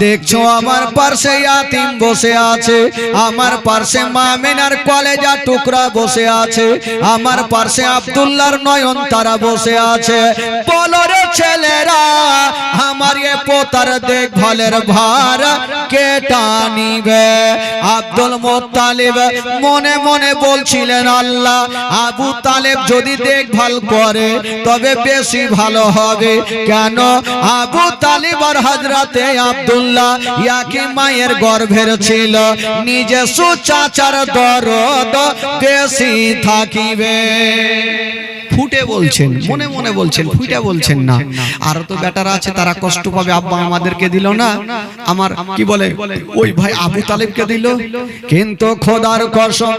দেখছো আমার পাশে ইয়াতিম বসে আছে, আমার পাশে মা আমিনার কলেজা টুকরা বসে আছে, আমার পাশে আব্দুল্লাহর নয়ন তারা বসে আছে। বলো রে ছেলেরা, আমার এ পোতার দেখভালের ভার কে টানিবে? আব্দুল মুত্তালিব মনে মনে বলছিলেন, আল্লাহ আবু তালেব যদি দেখভাল করে তবে বেশি ভালো হবে। কেন? আবু তালিব আর হযরতে আব্দুল্লাহ একই মায়ের গর্ভের ছিল, নিজস্ব চাচার দরদ বেশি থাকিবে। ফুটে বলছেন, মনে মনে বলছেন, ফুটে বলছেন না। আর তো বেটারা আছে তারা কষ্ট পাবে, আব্বা আমাদেরকে দিল না, আমার কি বলে ওই ভাই আবু তালেবকে দিল। কিন্তু খোদার কসম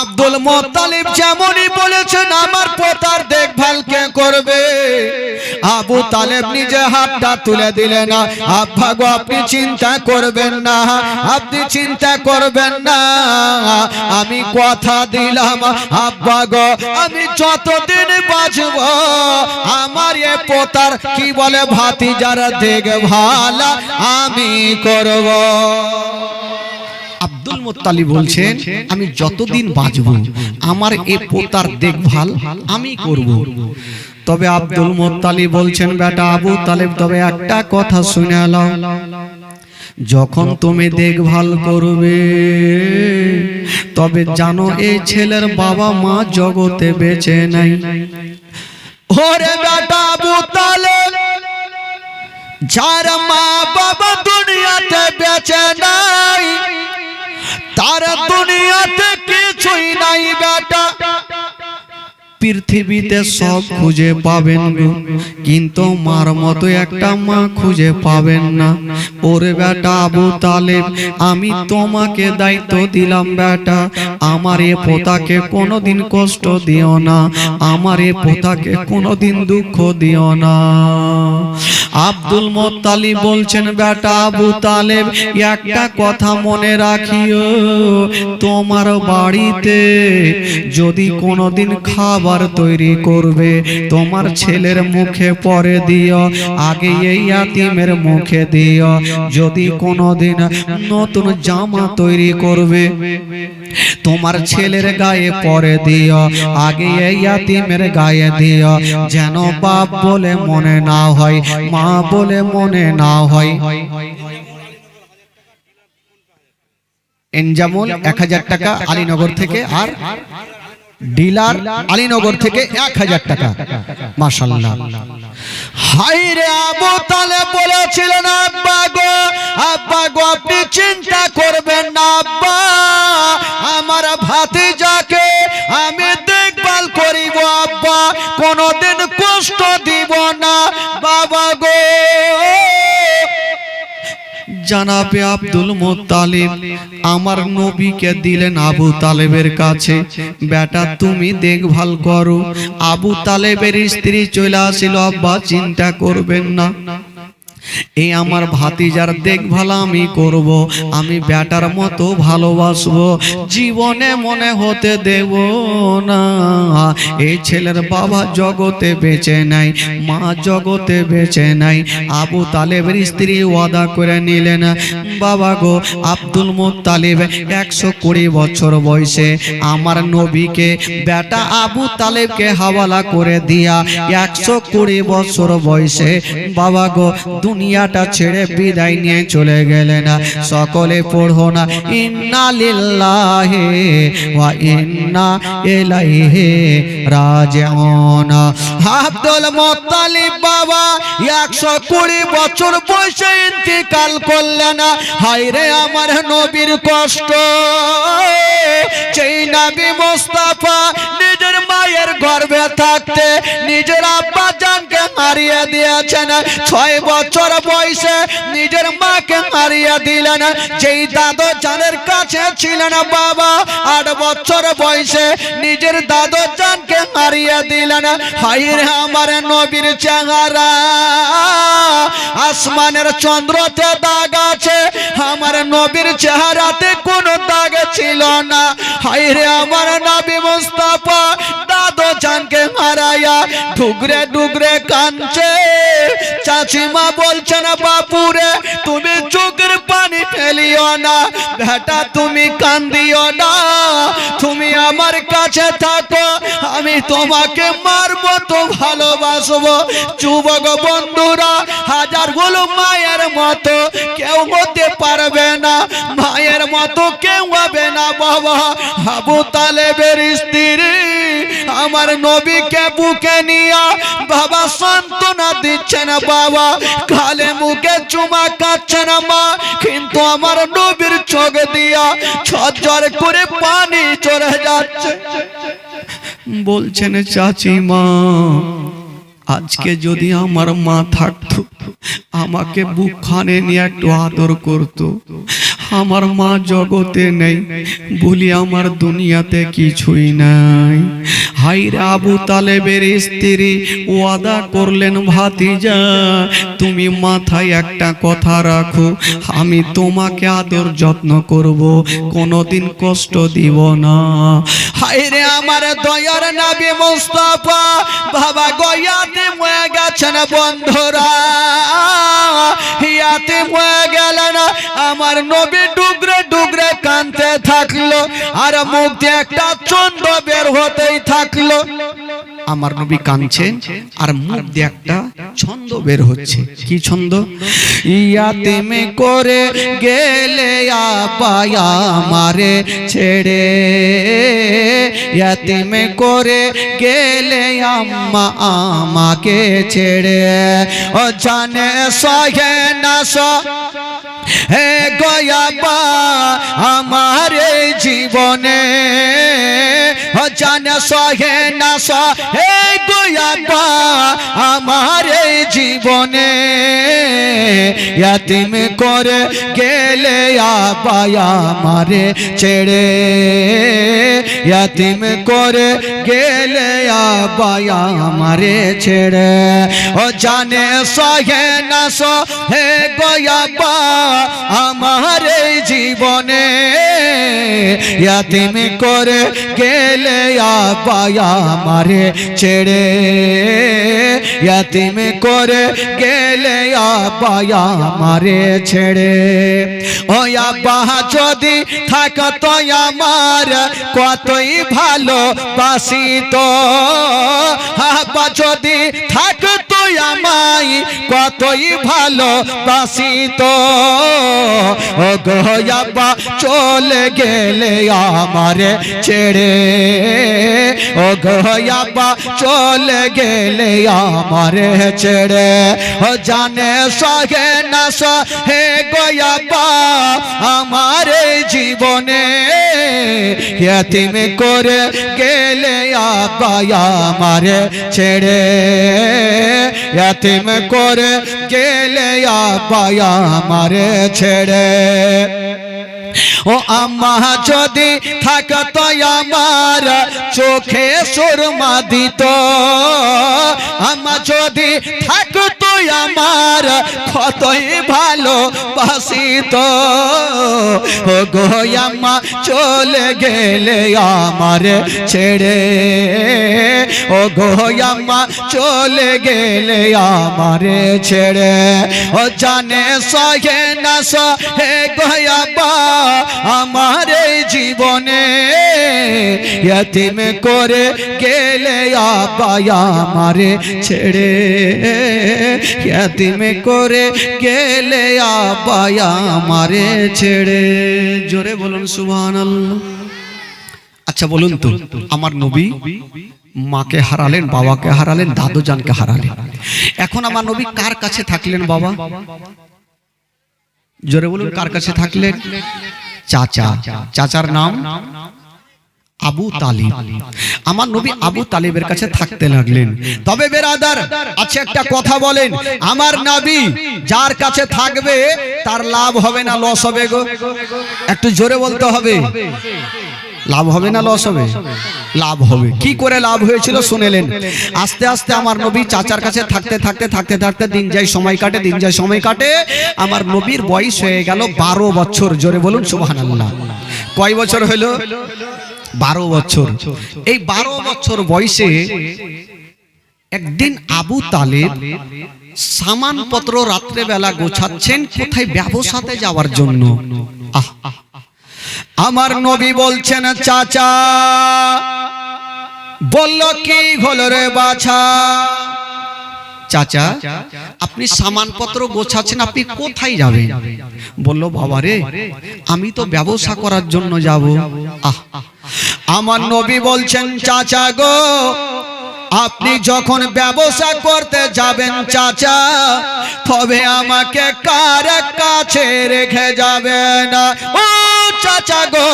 আব্দুল মুত্তালিব যেমনই বলেছেন আমার পোতার দেখভাল কে করবে, আবু তালেব নিজে হাতটা তুলে দিলেন, আব্বা গো আপনি চিন্তা করবেন না, আপনি চিন্তা করবেন না, আমি কথা দিলাম আব্বা গো আমি যতদিন বাঁচব আমার এ পোতার কি বলে ভাতিজার দেখভাল আমি করব। আব্দুল মুত্তালিব বলছেন আমি যতদিন বাঁচব আমার এ পোতার দেখভাল আমি করব। তবে আব্দুল মুত্তালিব বলছেন, বেটা আবু তালেব তবে একটা কথা শুনে নাও, যখন তুমি দেখভাল করবে তবে জানো এই ছেলের বাবা মা জগতে বেঁচে নাই। ওরে বেটা আবু তালেব, যার মা বাবা দুনিয়াতে বেঁচে নাই তার দুনিয়াতে কিছুই নাই বেটা। পৃথিবীতে সব খুঁজে পাবেন গো, কিন্তু মার মতো একটা মা খুঁজে পাবেন না। ওরে বেটা আবু তালেব, আমি তোমাকে দায়িত্ব দিলাম বেটা, আমার এ পোতাকে কোনোদিন কষ্ট দিও না, আমার এ পোতাকে কোনোদিন দুঃখ দিও না। আব্দুল মুত্তালিব বলছেন, বেটা আবু তালেব একটা কথা মনে রাখিও, তোমার বাড়িতে যদি কোনোদিন খাবার তৈরি করবে তোমার ছেলের মুখে পরে দিও, আগে এই ইয়াতিমের মুখে দিও। যদি কোনোদিন নতুন জামা তৈরি করবে তোমার ছেলের গায়ে পরে দিও, আগে এই ইয়াতিমের গায়ে দিও, যেন বাপ বলে মনে না হয়, মা বলে মনে না হয়। এনজামুল 1000 টাকা আলীনগর থেকে, আর ডিলার আলীনগর থেকে 1000 টাকা। মাশাআল্লাহ। হায়রে আবু তালেব বলেছিলেন, আব্বা গো আপনি চিন্তা করবেন না আব্বা, আমার ভাতিজাকে আমি দেখভাল করিব আব্বা, কোনোদিন কষ্ট দিব না বাবা গো। জানাবে আব্দুল মুত্তালিব আমার নবীকে দিলেন আবু তালেবের কাছে, বেটা তুমি দেখভাল করো। আবু তালেবের স্ত্রী চলে আসিল, আব্বা চিন্তা করবেন না, এই আমার ভাতিজার দেখভাল আমি করব, আমি বেটার মতো ভালোবাসবো, জীবনে মনে হতে দেব না এই ছেলের বাবা জগতে বেঁচে নাই, মা জগতে বেঁচে নাই। আবু তালেবের স্ত্রী ওয়াদা করে নিলেন, বাবা গো আব্দুল মুত্তালিব 120 বছর বয়সে আমার নবীকে বেটা আবু তালেবকে হাওয়ালা করে দিয়া 120 বছর বয়সে বাবা গো দুনিয়াটা ছেড়ে বিদায় নিয়ে চলে গেলেন। সকলে পড়ো না, ইন্না লিল্লাহি ওয়া ইন্না ইলাইহি রাজিউন। আব্দুল মুত্তালিব বাবা 120 বছর বয়সে ইন্তিকাল করলেন। হায়রে আমার নবীর কষ্ট, সেই নবী মুস্তাফা নিজের মায়ের গর্ভে থাকতে নিজের আব্বা জানকে হারিয়ে দিয়েছেন। 6 বছর বয়সে নিজের মাকে হারিয়ে দিলেন। যেই দাদু জানের কাছে ছিলেন বাবা 8 বছর বয়সে নিজের দাদু জানকে হারিয়ে দিলেন। হায়রে আমার নবীর চেহারা, আসমানের চন্দ্রতে দাগ আছে, আমার নবীর চেহারাতে কোনো দাগ ছিল না। হায়রে আমার নবী মুস্তাফা দাদু জানকে হারায়া ডুগরে ডুগরে কাঁদছে, চাচিমা বলছেন বাপুরে তুমি চোখের পানি ফেলিও না বেটা, তুমি কান্দিও না, তুমি আমার কাছে থাকো, আমি তোমাকে মারবো তো ভালোবাসবো। যুবক বন্ধুরা, হাজারগুলো মায়ের মতো কেউ হতে পারবে না, মায়ের মতো কেউ হবে না বাবা। আবু তালেবের স্ত্রী আমার নবীকে বুকে নিয়ে বাবা সান্ত্বনা দিচ্ছেন বাবা, গালে মুখে চুমা কাচ্ছেন মা, কিন্তু আমার নবীর চোখ দিয়া ঝরঝর করে পানি চলে যাচ্ছে। বলছেন চাচিমা আজকে যদি আমার মা থাকতো আমাকে বুকখানে নিয়ে একটু আদর করতো, আমার মা জগতে নেই বলি আমার দুনিয়াতে কিছুই নাই। হায়রে আবু তালেবের স্ত্রী ওয়াদা করলেন ভাতিজা তুমি মাথায় একটা কথা রাখো, আমি তোমাকে আদর যত্ন করব, কোনোদিন কষ্ট দিব না। হায়রে আমার দয়ার নবী মুস্তাফা বাবা গয়াতে মরে গেছেন বন্ধুরা, ইয়াতে মরে গেলেন। আমার নবী ডুগরে ডুগরে কাঁদতে থাকলো আর মুখ দিয়ে একটা চন্দ্র বের হতেই থাকলো। আমার নবী কাঁদছেন আর মুখ দিয়ে একটা ছন্দ বের হচ্ছে। কি ছন্দ? ইয়াতিমে করে গেলে আপায়া আমারে ছেড়ে, ইয়াতিমে করে গেলে আম্মা আমাকে ছেড়ে, ও জানে সহে না হে গয়াবা আমার জীবনে, জানে সহে না হে গয়াবা আমার জীবনে, ইয়াতিম করে গেলে আবায়া আমারে ছেড়ে, ইয়াতিম করে গেলে আবায়া আমারে ছেড়ে, ও জানে সহে না হে গয়াবা আমার জীবনে, ইয়াতিম করে গেলে আবায়া আমারে ছেড়ে, ইয়াতিম করে গেলে আবায়া আমারে ছেড়ে, ও আব্বা যদি থাকতো আমার কতই ভালো বাসিতো, আব্বা যদি থাকতো আমায় কতই ভালো বাসিতো, ও গো আব্বা চলে গেলে আমারে ছেড়ে, ও গো আব্বা চলে গেলে আমারে ছেড়ে, ও জানে সহে না হে গো আব্বা আমার জীবনে, ইয়াতিম করে গেলে আব্বা আমারে ছেড়ে, ইয়াতিম করে গেলে আব্বা আমারে ছেড়ে, ও আম্মা যদি থাকতো আমার চোখে সুরমা দিত, আম্মা যদি থাকতো আমার কতই ভালো বাসিত, ও গো আম্মা চলে গেলে আমারে ছেড়ে, ও গো আম্মা চলে গেলে আমারে ছেড়ে, ও জানে সহে না হে গো আব্বা আমার জীবনে, ইয়াতিম করে গেলে আব্বা আমারে ছেড়ে, ইয়াতিম করে গেলে আব্বা আমারে ছেড়ে। জোরে বলুন সুবহানাল্লাহ। আচ্ছা বলুন তো, আমার নবী মাকে হারালেন, বাবাকে হারালেন, দাদু জানকে হারালেন, এখন আমার নবী কার কাছে থাকলেন বাবা? জোরে বলুন কার কাছে থাকলেন? চাচা। চাচার নাম আবু তালিব। আমার নবী আবু তালিবের কাছে থাকতে লাগলেন। তবে বেরাদার আছে একটা কথা বলেন, আমার নবী যার কাছে থাকবে তার লাভ হবে না লস হবে গো? একটু জোরে বলতে হবে। লাভ হবে না লস হবে? লাভ হবে। কি করে লাভ হয়েছিল শুনেলেন। আস্তে আস্তে আমার নবী চাচার কাছে থাকতে থাকতে থাকতে থাকতে দিন যায় সময় কাটে, দিন যায় সময় কাটে। আমার নবীর বয়স হয়ে গেল 12 বছর। জোরে বলুন সুবহানাল্লাহ। কয় বছর হলো? 12 বছর। এই 12 বছর বয়সে একদিন আবু তালেব সামানপত্র রাত্রে বেলা গোছাচ্ছেন কোথায় ব্যবসাতে যাওয়ার জন্য। আমার নবী বলছেন চাচা। বলল কি হলো রে বাছা? চাচা আপনি সামানপত্র গোছাচ্ছেন, আপনি কোথায় যাবেন? বলল বাবা রে আমি তো ব্যবসা করার জন্য যাব। আমার নবী বলছেন চাচা গো, আপনি যখন ব্যবসা করতে যাবেন চাচা, তবে আমাকে কার কাছে রেখে যাবেন? ও চাচা গো,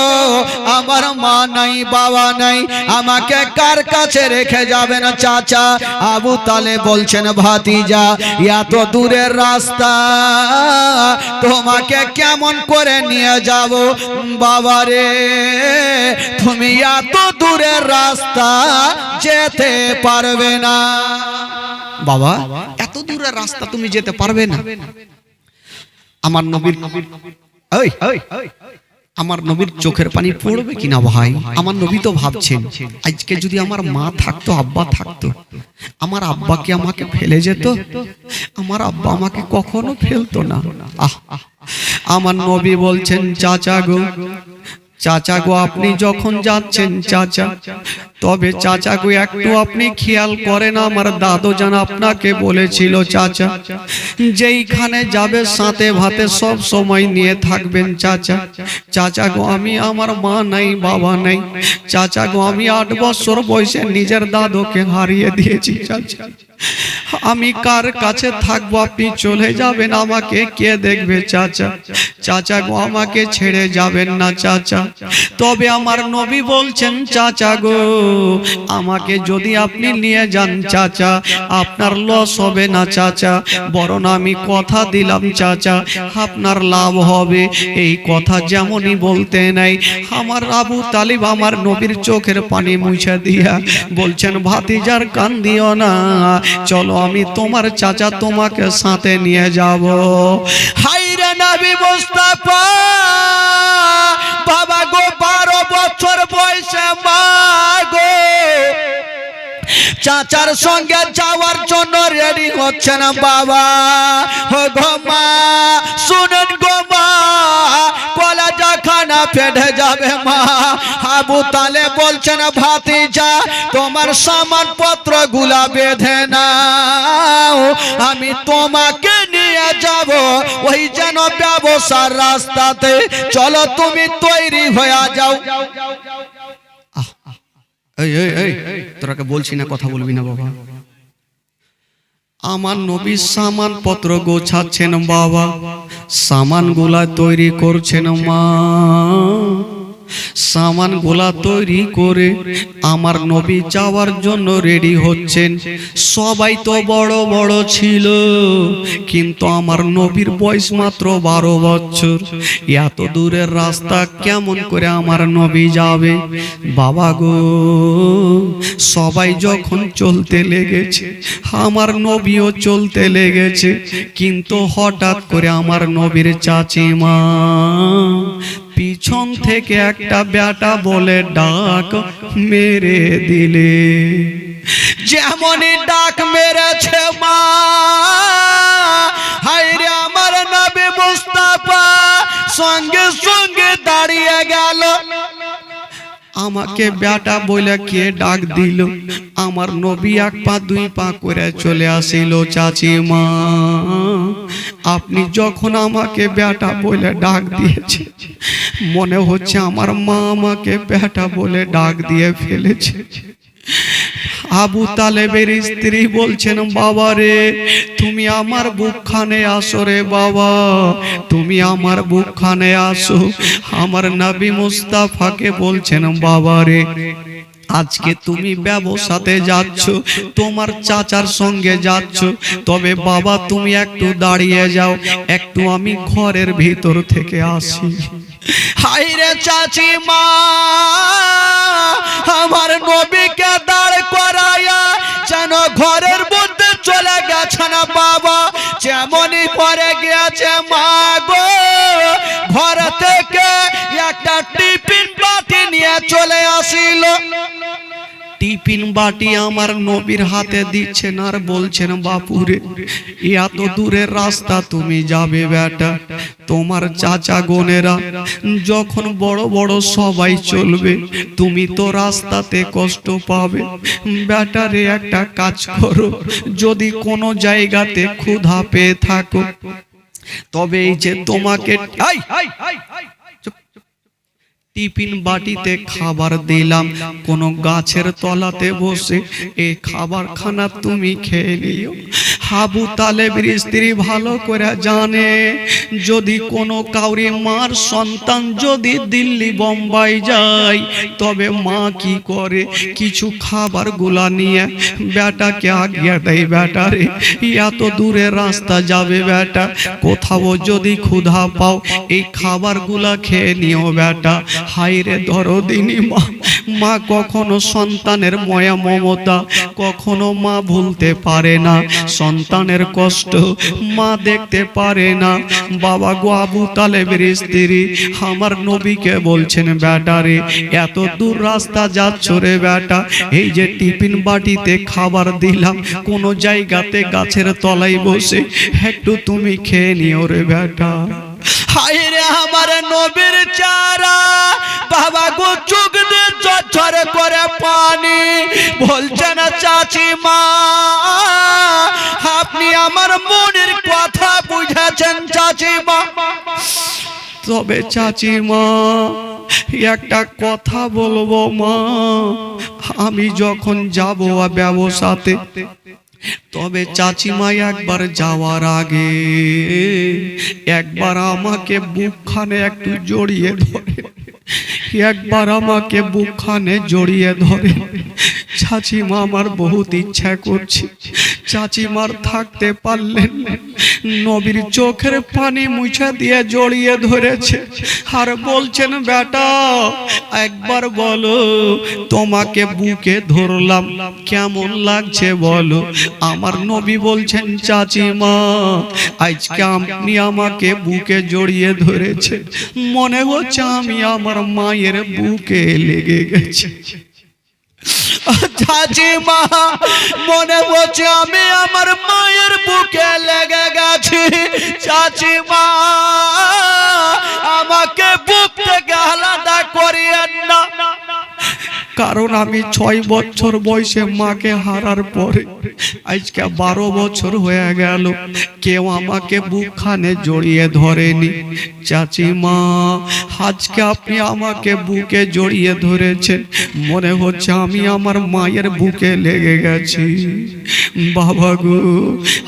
আমার মা নাই বাবা নাই, আমাকে কার কাছে রেখে যাবেন চাচা? আবু তালেব বলছেন ভাতিজা এত দূরের রাস্তা তোমাকে কেমন করে নিয়ে যাব বাবা রে? তুমি এত দূরের রাস্তা যেতে পারবে না বাবা, এত দূরের রাস্তা তুমি যেতে পারবে না। আমার নবীর আমার নবীর চোখের পানি পড়বে কিনা ভাই? আমার নবী তো ভাবছেন আজকে যদি আমার মা থাকতো, আব্বা থাকতো, আমার আব্বাকে আমাকে ফেলে যেত, আমার আব্বা আমাকে কখনো ফেলতো না। আমার নবী বলছেন চাচা গো, চাচা গো আপনি যখন যাচ্ছেন চাচা, তবে চাচা গো একটু আপনি খেয়াল করেন, আমার দাদু জান আপনাকে বলেছিল চাচা যেইখানে যাবে সাথে ভাতে সব সময় নিয়ে থাকবেন চাচা। চাচা গো আমি আমার মা নাই বাবা নাই, চাচা গো আমি 8 বছর বয়সে নিজের দাদুকে হারিয়ে দিয়েছি চাচা, আমি কার কাছে থাকবো? আপনি চলে যাবেন, আমাকে কে দেখবে চাচা? চাচা গো আমাকে ছেড়ে যাবেন না চাচা। তবে আমার নবী বলছেন চাচা গো আমাকে যদি আপনি নিয়ে যান চাচা, আপনার লস হবে না চাচা, বরং আমি কথা দিলাম চাচা আপনার লাভ হবে। এই কথা যেমনই বলতে নাই আমার আবু তালিব আমার নবীর চোখের পানি মুছে দিয়া বলছেন ভাতিজার কান দিও না, চলো আমি তোমার চাচা তোমাকে সাথে নিয়ে যাব। হায়রে নবী মুস্তাফা বাবা গো 12 বছর বয়সে মা গো চাচার সঙ্গে যাওয়ার জন্য রেডি হচ্ছেন বাবা। ও গো মা শুনুন গো মা, কলেজা খানা ফেটে যাবে মা। আবু তালেব বলছেন ভাতিজা তোমার সামানপত্র গুলা বেঁধে নাও, আমি তোমাকে নিয়ে যাব ওই যেন ব্যবসার রাস্তাতে, চলো তুমি তৈরি হয়ে যাও। তোরাকে বলছি না কথা বলবি না বাবা। আমার নবী সামানপত্র গোছাচ্ছেন বাবা, সামানগুলা তৈরি করছেন মা। সামানগুলা তৈরি করে আমার নবী যাওয়ার জন্য রেডি হচ্ছেন। সবাই তো বড় বড় ছিল, কিন্তু আমার নবীর বয়স মাত্র 12 বছর। এত দূরের রাস্তা কেমন করে আমার নবী যাবে বাবা গো? সবাই যখন চলতে লেগেছে আমার নবীও চলতে লেগেছে, কিন্তু হঠাৎ করে আমার নবীর চাচিমা পিছন থেকে একটা বেটা বলে ডাক মেরে দিলে। যেমনই ডাক মেরেছে মা, হায়রে আমার নবী মুস্তাফা সঙ্গে সঙ্গে দাঁড়িয়ে গেল। আমাকে বেটা বলে কে ডাক দিল? আমার নবী 1 পা 2 পা করে চলে আসিল। চাচিমা আপনি যখন আমাকে বেটা বলে ডাক দিয়েছে, মনে হচ্ছে আমার মা আমাকে বেটা বলে ডাক দিয়ে ফেলেছে। আবু তালেবের স্ত্রী বলছেন বাবা রে তুমি আমার বুকখানে আসো রে বাবা, তুমি আমার বুকখানে আসো। আমার নবী মুস্তাফাকে বলছেন বাবা রে আজকে তুমি ব্যবসাতে যাচ্ছ, তোমার চাচার সঙ্গে যাচ্ছ, তবে বাবা তুমি একটু দাঁড়িয়ে যাও, একটু আমি ঘরের ভিতর থেকে আসি। হায়রে চাচিমা আমার নবীকে দাঁড় করায়া যেন ঘরের মধ্যে চলে গেছে না বাবা। যেমনই পরে গেছে মা গো, ঘর থেকে একটা টিফিন বাটি নিয়ে চলে আসিল। টিফিন বাটি আমার নবীর হাতে দিচ্ছেন আর বলছেন, বাপুরে এত দূরের রাস্তা তুমি যাবে বেটা, তোমার চাচা গোনেরা যখন বড় বড় সবাই চলবে তুমি তো রাস্তাতে কষ্ট পাবে, বেটারে একটা কাজ করো, যদি কোনো জায়গাতে ক্ষুধা পেয়ে থাকো তবে এই যে তোমাকে টিফিন বাটিতে খাবার দিলাম, কোন গাছের তলাতে বসে এই খাবার খানা তুমি খেয়ে নিও। আবু তালেবের স্ত্রী ভালো করে জানে যদি কোনো কাউরি মার সন্তান যদি দিল্লি বোম্বাই যায় তবে মা কি করে, কিছু খাবার গুলা নিয়ে বেটাকে আগিয়ে দেয়, বেটারে এত দূরে রাস্তা যাবে বেটা, কোথাও যদি ক্ষুধা পাও এই খাবার গুলা খেয়ে নিও বেটা। হায়রে দরদিনী মা, মা কখনো সন্তানের মায়া মমতা কখনো মা ভুলতে পারে না, সন্তানের কষ্ট মা দেখতে পারে না। বাবা গো আবু তালেবের স্ত্রী আমার নবীকে বলছেন, বেটারে এত দূর রাস্তা যাচ্ছ রে বেটা, এই যে টিফিন বাটিতে খাবার দিলাম কোন জায়গাতে গাছের তলায় বসে একটু তুমি খেয়ে নিও রে বেটা। হায়রে আমার নবীর চারা বাবা গো চোখ দিয়ে ঝরঝর করে পানি, বলছেন চাচি মা আপনি আমার মনের কথা বুঝেছেন চাচি মা। তবে চাচি মা একটা কথা বলবো মা, আমি যখন যাবো ব্যবসাতে তবে চাচিমা একবার যাওয়ার আগে একবার আমাকে বুকখানে একটু জড়িয়ে ধরে, একবার আমাকে বুকখানে জড়িয়ে ধরে। চাচিমা আমার বহুত ইচ্ছা করছে, চাচিমার থাকতে পারলেন নবীর চোখের পানি মুছে দিয়ে জড়িয়ে ধরেছে আর বলছেন, বেটা একবার বলো তোমাকে বুকে ধরলাম কেমন লাগছে বলো। আমার নবী বলছেন, চাচিমা আজকে আপনি আমাকে বুকে জড়িয়ে ধরেছে, মনে হচ্ছে আমি আমার মায়ের বুকে লেগে গেছে। চাচিমা মনে হচ্ছে আমি আমার মায়ের বুকে লেগে গেছি, চাচিমা আমাকে বুক থেকে আলাদা করিয়েন না, কারণ আমি 6 বছর বয়সে মাকে হারার পরে আজকে 12 বছর হয়ে গেল কেউ আমাকে বুকখানে জড়িয়ে ধরেনি। চাচিমা আজকে আপনি আমাকে বুকে জড়িয়ে ধরেছেন, মনে হচ্ছে আমি আমার মায়ের বুকে লেগে গেছি। বাবা গো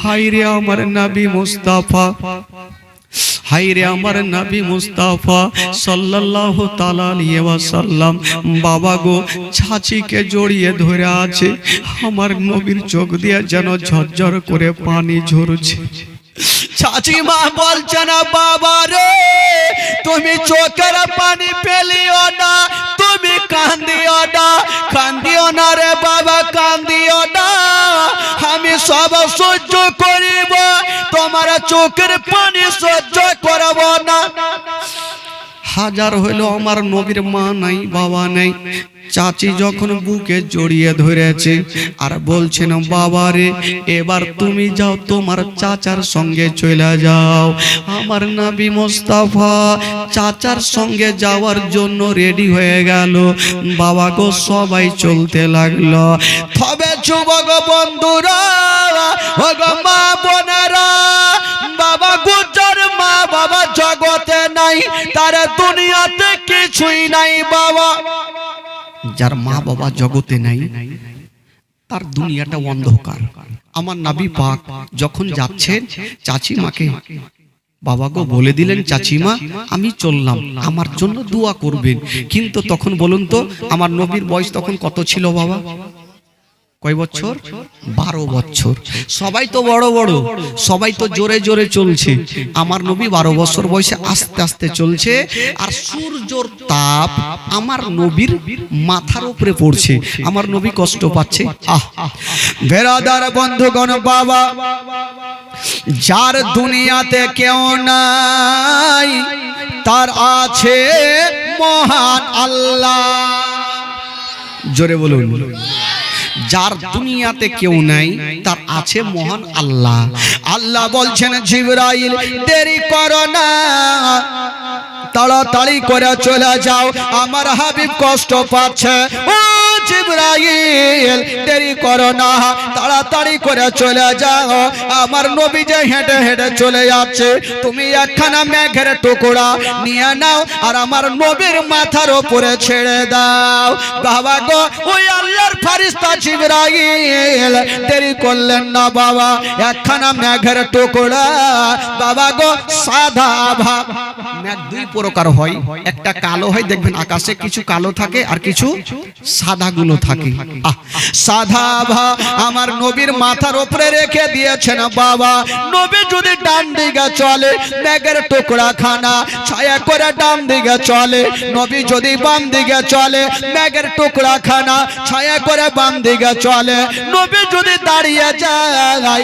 হায়রে আমার নবী মুস্তাফা, হায়রে আমার নবী মুস্তাফা সাল্লাল্লাহু তাআলা আলাইহি ওয়াসাল্লাম। বাবা গো চাচিকে জড়িয়ে ধরে আছে, আমার নবীর চোখ দিয়ে যেন ঝরঝর করে পানি ঝরছে। চাচিমা বলছেন, বাবা রে তুমি চোখের পানি ফেলিও না, তুমি কান্দিও না, কান্দিও না রে বাবা, কান্দিও না, আমি সব সহ্য করিব, তোমার চোখের পানি সহ্য করব না। হাজার হইলো আমার নবীর মা নাই বাবা নাই, চাচি যখন বুকে জড়িয়ে ধরেছে আর বলছেন, বাবা রে এবার তুমি যাও তোমার চাচার সঙ্গে চলে যাও। আমার নবী মুস্তাফা চাচার সঙ্গে যাওয়ার জন্য রেডি হয়ে গেল। বাবা গো সবাই চলতে লাগলো। তবে যুবক বন্ধুরা ও গো মা বোনেরা, বাবা গুজর মা বাবা জগতে নাই, তার দুনিয়াতে কিছুই নাই। বাবা যার মা বাবা জগতে নাই তার দুনিয়াটা অন্ধকার। আমার নবী পাক যখন যাচ্ছেন চাচিমাকে বাবা গো বলে দিলেন, চাচিমা আমি চললাম, আমার জন্য দোয়া করবেন। কিন্তু তখন বলুন তো আমার নবীর বয়স তখন কত ছিল বাবা? কয় বছর? 12 বছর। সবাই তো বড় বড়, সবাই তো জোরে জোরে চলছে, আমার নবী 12 বছর বয়সে আস্তে আস্তে চলছে। আর সূর্যের তাপ আমার নবীর মাথার উপরে পড়ছে, আমার নবী কষ্ট পাচ্ছে। বেরাদার বন্ধুগণ, বাবা যার দুনিয়াতে কেউ নাই তার আছে মহান আল্লাহ। জোরে বলুন। যার দুনিয়াতে কেউ নাই, তার আছে মহান আল্লাহ। আল্লাহ বলছেন জিবরাইল দেরি করো না, তাড়াতাড়ি করে চলে যাও, আমার হাবিব কষ্ট পাচ্ছে। ও জিবরাইল দেরি করো না, তাড়াতাড়ি করে চলে যাও, আমার নবী যে হেঁটে হেঁটে চলে যাচ্ছে, তুমি একখানা মেঘের টুকরা নিয়ে নাও আর আমার নবীর মাথার উপরে ছেড়ে দাও। বাবা গো, ওই আল্লাহর ফেরেশতা জিবরাইল দেরি করলেন না বাবা, একখানা মেঘের টুকরা বাবা গো, সাদা আভা। মেঘ দুই প্রকার হয়, একটা কালো হয়, দেখবেন আকাশে কিছু কালো থাকে আর কিছু সাদা গুলো থাকে। সাদা আভা আমার নবীর মাথার উপরে রেখে দিয়েছেন বাবা। নবী যদি ডান দিকে চলে, মেঘের টুকরা খানা ছায়া করে ডান দিকে চলে, নবী যদি বাম দিকে চলে, মেঘের টুকরা খানা ছায়া করে বাম দিকে চলে, নবী যদি দাঁড়িয়ে যায়,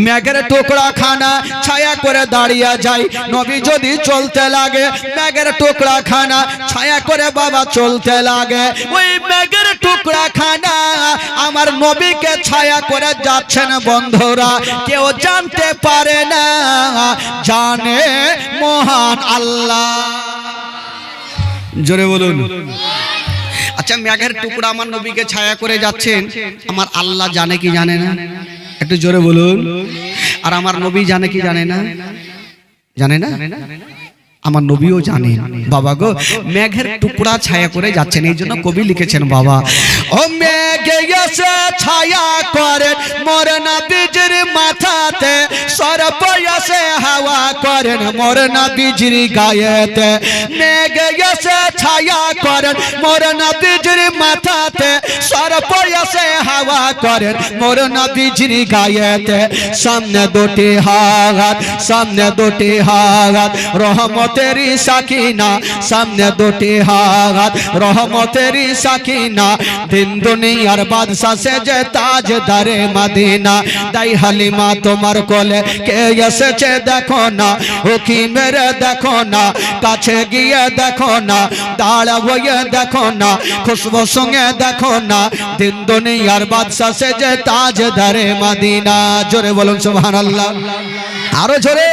মেঘের টুকরা খানা ছায়া করে দাঁড়িয়ে যায়, নবী যদি চলতে লাগে, মেঘের টুকরা খানা ছায়া করে বাবা চলতে লাগে। ওই মেঘের টুকরা খানা আমার নবীকে ছায়া করে যাচ্ছেন বন্ধুরা, কেউ জানতে পারে না, জানে মহান আল্লাহ। জোরে বলুন। আচ্ছা, মেঘের টুকরা আমার নবীকে ছায়া করে যাচ্ছেন, আমার আল্লাহ জানে কি জানে না? একটু জোরে বলুন। আর আমার নবী জানে কি জানে না? জানে না? আমার নবীও জানেন বাবা গো। মেঘের টুকরা ছায়া করে যাচ্ছেন, এই জন্য কবি লিখেছেন বাবা, ও মেঘে এসে ছায়া করেন মোর নবীজির মাথাতে, সরপ এসে হাওয়া করেন মোর নবীজির গায়েতে। মেঘে এসে ছায়া করেন মোর নবীজির মাথাতে, সরপ এসে হাওয়া করেন মোর নবীজির গায়েতে। সামনে দুটি হাত, সামনে দুটি হাত রহমতেরি সাকিনা, সামনে দুটি হাত রহমতেরি সাকিনা, দিন দুনিয়ার বাদশা সে যে তাজদারে মদিনা। তাই হালিমা তোমার কোলে কে এসেছে দেখো না, উকি মেরে দেখো না, কাছে গিয়ে দেখো না, দাঁড়া হয়ে দেখো না, খুশবু সঙ্গে দেখো না, দিন দুনিয়ার বাদশা সে যে তাজদারে মদিনা। জোরে বলুন সুবহানাল্লাহ, আরো জোরে।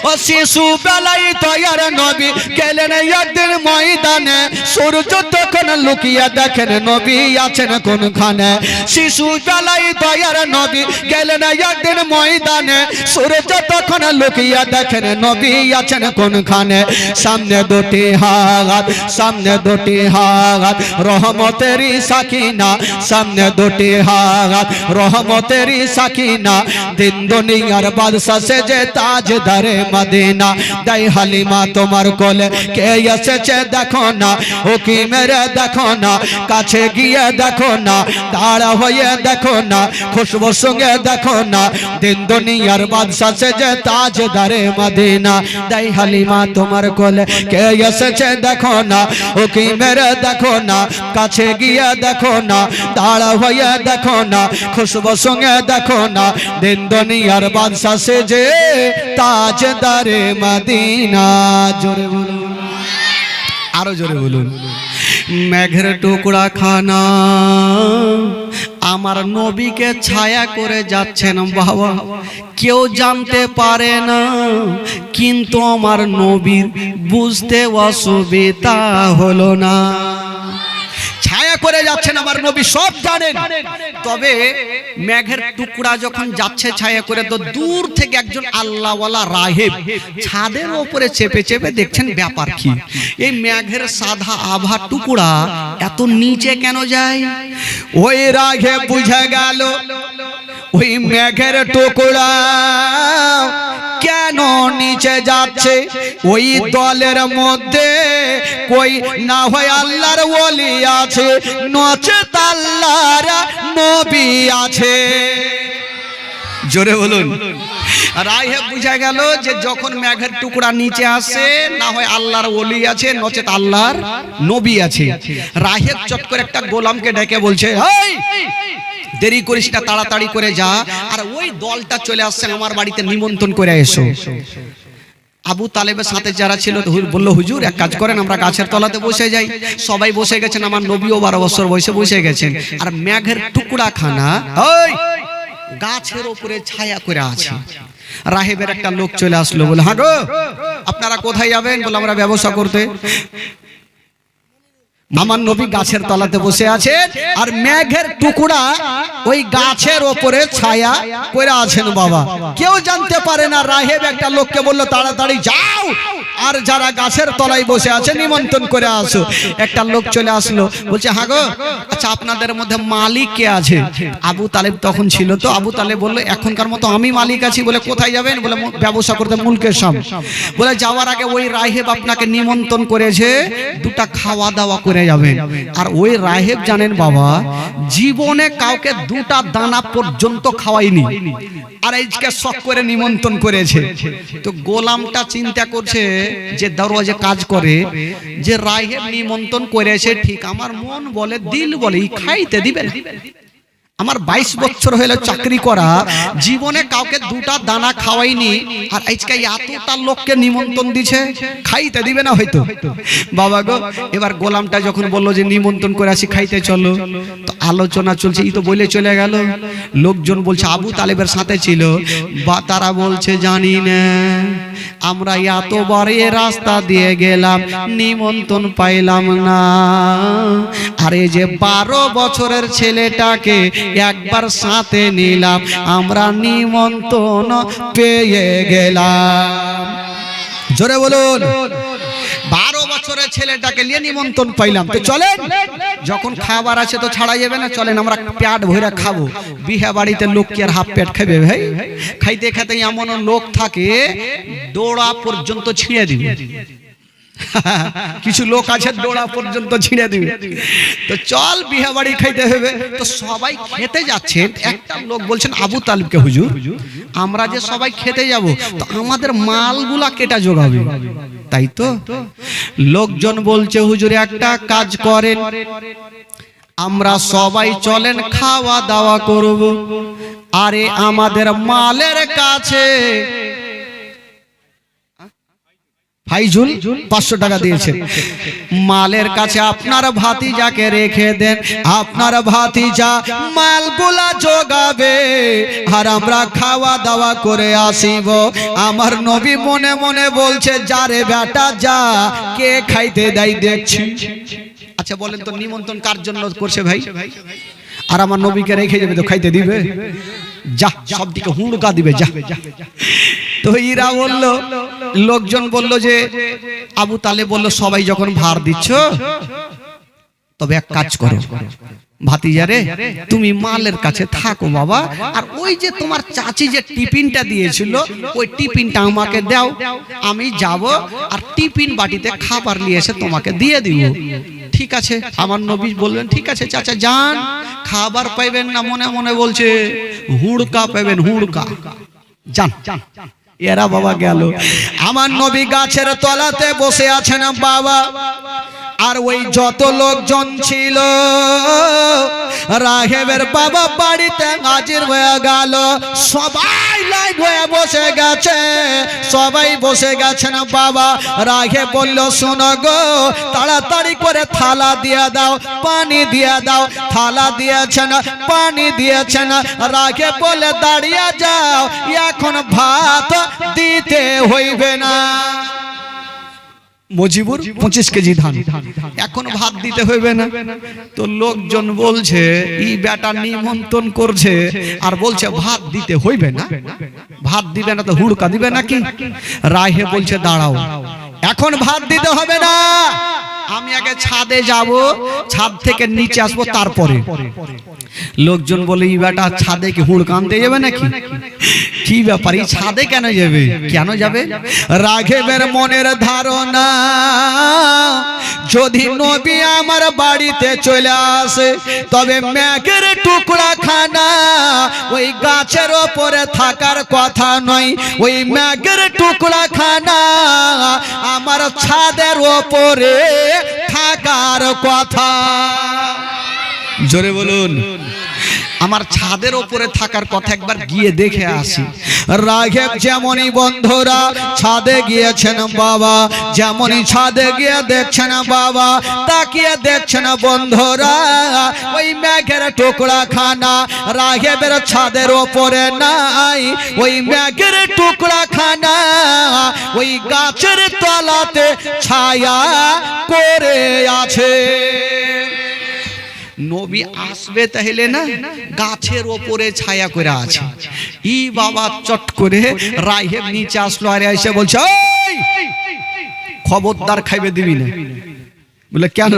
ও শিশু বেলায় তৈয়ার নবী গেলেন একদিন ময়দানে, সূর্য তখন লুকিয়ে দেখেন নবী আছেন কোনখানে। শিশু বেলায় তৈয়ার নবী গেলেন একদিন ময়দানে, সূর্য তখন লুকিয়ে দেখেন নবী আছেন কোনখানে। সামনে দুটি হাত, সামনে দুটি হাত রহমতেরি সাকিনা, সামনে দুটি হাত রহমতেরি সাকিনা, দিন দুনিয়ার বাদশা সে যে তাজদারে মদিনা। তাই হালিমা তোমার কোলে কে এসেছে দেখো না, উকি মেরে দেখো না, কাছে গিয়ে দেখো না, দাঁড়া হয়ে দেখো না, খুশবু সঙ্গে দেখো না, দিন দুনিয়ার বাদশা সে যে তাজদারে মদিনা। তাই হালিমা তোমার কোলে কে এসেছে দেখো না, উকি মেরে দেখো না, কাছে গিয়ে দেখো না, দাঁড়া হয়ে দেখো না, খুশবু সঙ্গে দেখো না, দিন দুনিয়ার বাদশা সে যে তাজদারে মদিনা। জোরে বলুন, আরো জোরে বলুন। মেঘের টুকরা খানা আমার নবীকে ছায়া করে যাচ্ছেন বাবা, কেউ জানতে পারে না, কিন্তু আমার নবীর বুঝতে অসুবিধা হলো না। ছায়া করে যাচ্ছেন আমার নবী, সব জানেন, তবে মেঘের টুকরা যখন যাচ্ছে ছায়া করে, তো দূর থেকে একজন আল্লাহওয়ালা রাহেব ছাদের উপরে চেপে চেপে দেখছেন ব্যাপার কি, এই মেঘের সাদা আভা টুকরা এত নিচে কেন যায়। ওই রাহেব বুঝে গেল ওই মেঘের টুকরা কেন নিচে যাচ্ছে, ওই দলের মধ্যে কই না হয় আল্লাহর ওলি আছে, নচেত আল্লাহর নবী আছে। জোরে বলুন। রাহেব বুঝা গেল যে যখন মেঘের টুকরা নিচে আসে, না হয় আল্লাহর ওলি আছে, নচেত আল্লাহর নবী আছে। রাহেব চট করে একটা গোলামকে ডেকে বলছে, এই দেরি করিস না, তাড়াতাড়ি করে যা, আর ওই দলটা চলে আসছে আমার বাড়িতে, নিমন্ত্রণ করে এসো। আবু তালেবের সাথে যারা ছিল বললো হুজুর এক কাজ করেন আমরা গাছের তলাতে বসে যাই। সবাই বসে গেছেন, আমার নবীও 12 বছর বয়সে বসে গেছেন। আর মেঘের টুকরা খানা ওই গাছের উপরে ছায়া করে আছে। রাহেবের একটা লোক চলে আসলো, বলে হ্যাঁ গো আপনারা কোথায় যাবেন? বলে আমরা ব্যবসা করতে। আমার নবী গাছের তলাতে বসে আছেন আর মেঘের টুকরা ওই গাছের ওপরে ছায়া করে আছেন। বাবা কেউ জানতে পারে না। রাহেব একটা লোককে বলল তাড়াতাড়ি যাও আর যারা গাছের তলায় বসে আছে নিমন্ত্রণ করে আসো। একটা লোক চলে আসলো, বলছে হ্যাঁ গো আচ্ছা আপনাদের মধ্যে মালিক কে আছে? আবু তালেব তখন ছিল। তো আবু তালেব বললো এখনকার মতো আমি মালিক আছি। বলে কোথায় যাবেন? বলে ব্যবসা করতে মুলকের শাম। বলে যাওয়ার আগে ওই রাহেব আপনাকে নিমন্ত্রণ করেছে, দুটা খাওয়া দাওয়া করে যাবেন। আর ওই রাহেব জানেন বাবা জীবনে কাউকে দুটা দানা পর্যন্ত খাওয়াইনি, আর আজকে শখ করে নিমন্ত্রণ করেছে। তো গোলামটা চিন্তা করছে যে দরওয়াজে কাজ করে যে রাহেব নিমন্ত্রণ করেছে ঠিক, আমার মন বলে দিল বলে খাইতে দিবে না। আমার 22 বছর হলো চাকরি করা, জীবনে কাউকে দুটা দানা খাওয়াইনি, আর আজকে এতটা লোককে নিমন্ত্রণ দিছে, খাইতে দিবে না হয়তো। বাবা গো এবার গোলামটা যখন বললো যে নিমন্ত্রণ করে আসি খাইতে চলো, তো আলোচনা চলছে, এই তো বলে চলে গেল। লোকজন বলছে আবু তালেবের সাথে ছিল, বা তারা বলছে জানি না আমরা এতবার এ রাস্তা দিয়ে গেলাম নিমন্ত্রণ পাইলাম না, আর এই যে 12 বছরের ছেলেটাকে একবার সাথে নিলাম, আমরা নিমন্ত্রণ পেয়ে গেলাম। জোরে বলুন 12 বছরের ছেলেটাকে নিয়ে নিমন্ত্রণ পাইলাম। তো চলেন, যখন খাবার আছে তো ছাড়া যাবে না, চলেন আমরা পেট ভরে খাবো। বিয়ে বাড়িতে লোক কি আর হাফ পেট খাবে ভাই? খাইতে খাইতে এমন লোক থাকে দৌড়া পর্যন্ত ছিঁড়ে দিবে। কিছু লোক আছে দৌড়া পর্যন্ত ছিঁড়ে দিবে। তো চল বিয়ে বাড়ি খাইতে হবে। তো সবাই খেতে যাচ্ছেন, একটা লোক বলছেন আবু তালেবকে হুজুর আমরা যে সবাই খেতে যাব, তো আমাদের মালগুলা কেটা জোগাবে? তাই তো লোকজন বলছে হুজুর একটা কাজ করেন, আমরা সবাই চলেন খাওয়া দাওয়া করব। আরে আমাদের মালের কাছে ফাইজুল 500 টাকা দিয়েছে, মালের কাছে আপনার ভাতিজাকে রেখে দেন, আপনার ভাতিজা মালগুলা জোগাবে আর আমরা খাওয়া দাওয়া করে আসিব। আমার নবী মনে মনে বলছে যারে বেটা যা, কে খাইতে দেয় দেখছি। আচ্ছা বলেন তো নিমন্ত্রণ কার জন্য করছে ভাই? আর আমার নবীকে রেখে যাবে তো খাইতে দিবে? যা সব দিকে হুড়কা দিবে যা। তো এরা বলল, লোকজন বলল যে আবু তালেব বলল সবাই যখন ভার দিচ্ছ তবে এক কাজ করো ভাতিজারে, তুমি মালের কাছে থাকো বাবা, আর ওই যে তোমার চাচি যে টিফিনটা দিয়েছিল ওই টিফিনটা আমাকে দাও, আমি যাব আর টিফিন বাটিতে খাবার নিয়ে এসে তোমাকে দিয়ে দিব। ঠিক আছে আমার নবী বললেন ঠিক আছে চাচা যান, খাবার পাইবেন না মনে মনে বলছে হুড়কা পাইবেন, হুড়কা যান। এরা বাবা গেল। আমার নবী গাছের তলাতে বসে আছেন বাবা, আর ওই যত লোকজন ছিল রাহেবের বাবা বাড়িতে হাজির হয়ে গেল। সবাই লাইন হয়ে বসে গেছে, সবাই বসে গেছেন বাবা। রাহেব বলল শোনো গো তাড়াতাড়ি করে থালা দিয়ে দাও, পানি দিয়ে দাও। থালা দিয়েছেন, পানি দিয়েছেন। রাহেব বলে দাঁড়িয়ে যাও, এখন ভাত দিতে হইবে না। মজিবুর 25 কেজি ধান, এখন ভাত দিতে হইবে না। তো লোকজন বলছে ই বেটা নিমন্ত্রণ করছে আর বলছে ভাত দিতে হইবে না, ভাত দিবে না তো হুড়কা দিবে নাকি? রাহে বলছে দাঁড়াও, এখন ভাত দিতে হবে না, আমি আগে ছাদে যাব, ছাদ থেকে নিচে আসবো তারপরে। লোকজন বলে ই বেটা ছাদে কি হুড়কা আনতে যাবে নাকি? কি ব্যাপার এই ছাদে কেন যাবে? কেন যাবে? রাঘবের মনের ধারণা যদি নবী আমার বাড়িতে চলে আসে তবে মেঘের টুকরা খানা ওই গাছের ওপরে থাকার কথা নয়, ওই মেঘের টুকরা খানা আমার ছাদের ওপরে থাকার কথা। জোরে বলুন। আমার ছাদের উপরে থাকার কথা, একবার গিয়ে দেখে আসি। রাঘব যেমনই বন্ধুরা ছাদে গিয়েছেন বাবা, যেমনই ছাদে গিয়ে দেখছেন বাবা, তাকিয়ে দেখছেন বন্ধুরা ওই মেঘের টুকরা খানা রাঘবের ছাদের উপরে নাই। ওই মেঘের টুকরা খানা ওই গাছের তলাতে ছায়া করে আছে। নবী আসবে তাহলে না গাছের ওপরে ছায়া করে আছে। ই বাবা চট করে রাহেব নিচে আসলো, আর এসে বলছে খবরদার খাইবে দিবি না। বলে কেন?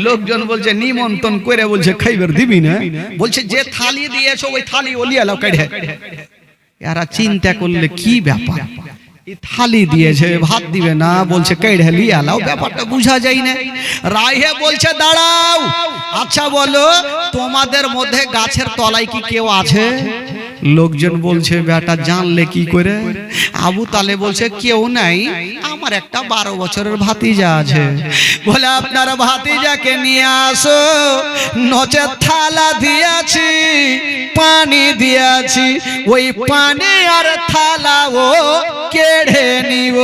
লোকজন বলছে নিমন্ত্রণ করে বলছে খাইবার দিবি না। বলছে যে থালি দিয়েছো ওই থালি ওলিয়া লাও কাঢ়ে। এরা চিন্তা করলে কি ব্যাপার, থালি দিয়েছে ভাত দিবে না, বলছে কেড়ে লিয়া লাও, ব্যাপারটা বুঝা যায় না। রাহে বলছে দাঁড়াও, আচ্ছা বলো তোমাদের মধ্যে গাছের তলায় কি কেউ আছে? লোকজন বলছে বেটা জানলে কি করে? আবু তালেব বলছে কেউ নাই, আমার একটা 12 বছরের ভাতিজা আছে। বলে আপনার ভাতিজাকে নিয়ে আসো, নচে থালা দিয়েছি, পানি দিয়েছি, ওই পানি আর থালা ও কেড়ে নিব।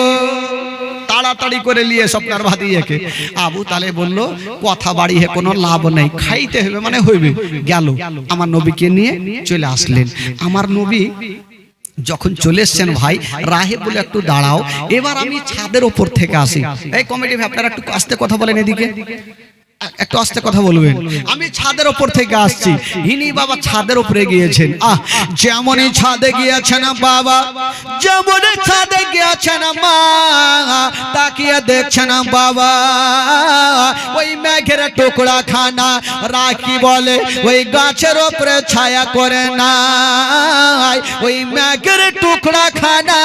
তাড়াতাড়ি করে নিয়ে আপনার ভাতিজাকে। আবু তালেব বলল কথা বাড়িয়ে কোনো লাভ নেই, খাইতে হবে মানে হইবে। গেল আমার নবীকে নিয়ে চলে আসলেন। আমার নবী যখন চলে এসছেন ভাই, রাহেব বলে একটু দাঁড়াও, এবার আমি ছাদের ওপর থেকে আসি। এই কমিটি ভাই আপনারা একটু আস্তে কথা বলেন, এদিকে একটু আস্তে কথা বলবেন। আমি ছাদের ওপর থেকে আসছি, ইনি বাবা ছাদের উপরে গিয়েছেন। যেমনই ছাদে গিয়েছেন বাবা, যেমনই ছাদে গিয়েছেন মা, তাকিয়ে দেখছেন বাবা ওই মেঘের টুকরা খানা রাখি বলে ওই গাছের উপরে ছায়া করে নাই। ওই মেঘের টুকরা খানা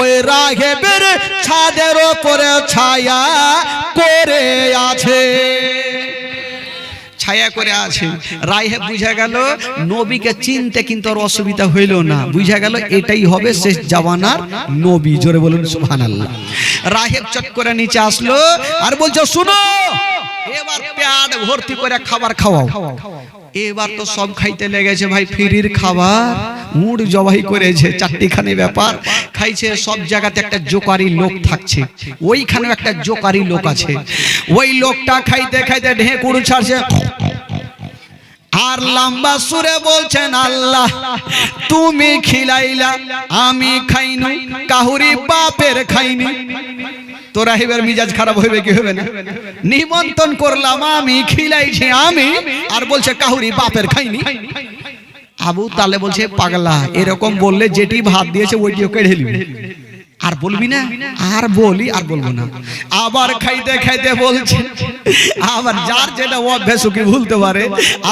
ওই রাঘবের ছাদের উপরে ছায়া করে আছে, ছায়া করে আছে। রাহেব বুঝা গেল নবীকে চিনতে কিন্তু আর অসুবিধা হইল না, বুঝা গেল এটাই হবে শেষ জামানার নবী। জোরে বলুন সুবহানাল্লাহ। রাহেব চট করে নিচে আসলো আর বলছো শুনো, এবার পেট ভর্তি করে খাবার খাওয়াও। এবার তো সব খাইতে লেগেছে ভাই, ফ্রির খাবার মুড় জবাই করেছে, চারটিখানি ব্যাপার খাইছে। সব জায়গাতে একটা জোকারি লোক থাকছে, ওইখানেও একটা জোকারি লোক আছে। ওই লোকটা খাইতে খাইতে ঢেকুর ছাড়ছে আর লম্বা সুরে বলছেন আল্লাহ তুমি খিলাইলা আমি খাইনি, কাহুরি বাপের খাইনি। তো রাহিবের মিজাজ খারাপ হইবে কি হবে না? নিমন্ত্রণ করলাম আমি, খিলাইছি আমি, আর বলছে কাহুরি বাপের খাইনি। আবু তালেব বলছে পাগলা, এরকম বললে যেটি ভাত দিয়েছে ওইটিও কেড়ে নিবি, আর বলবি না। আর বলি আর বলবো না। আবার খাইতে খাইতে বলছে, আবার যার যেটা অভ্যাস কি ভুলতে পারে।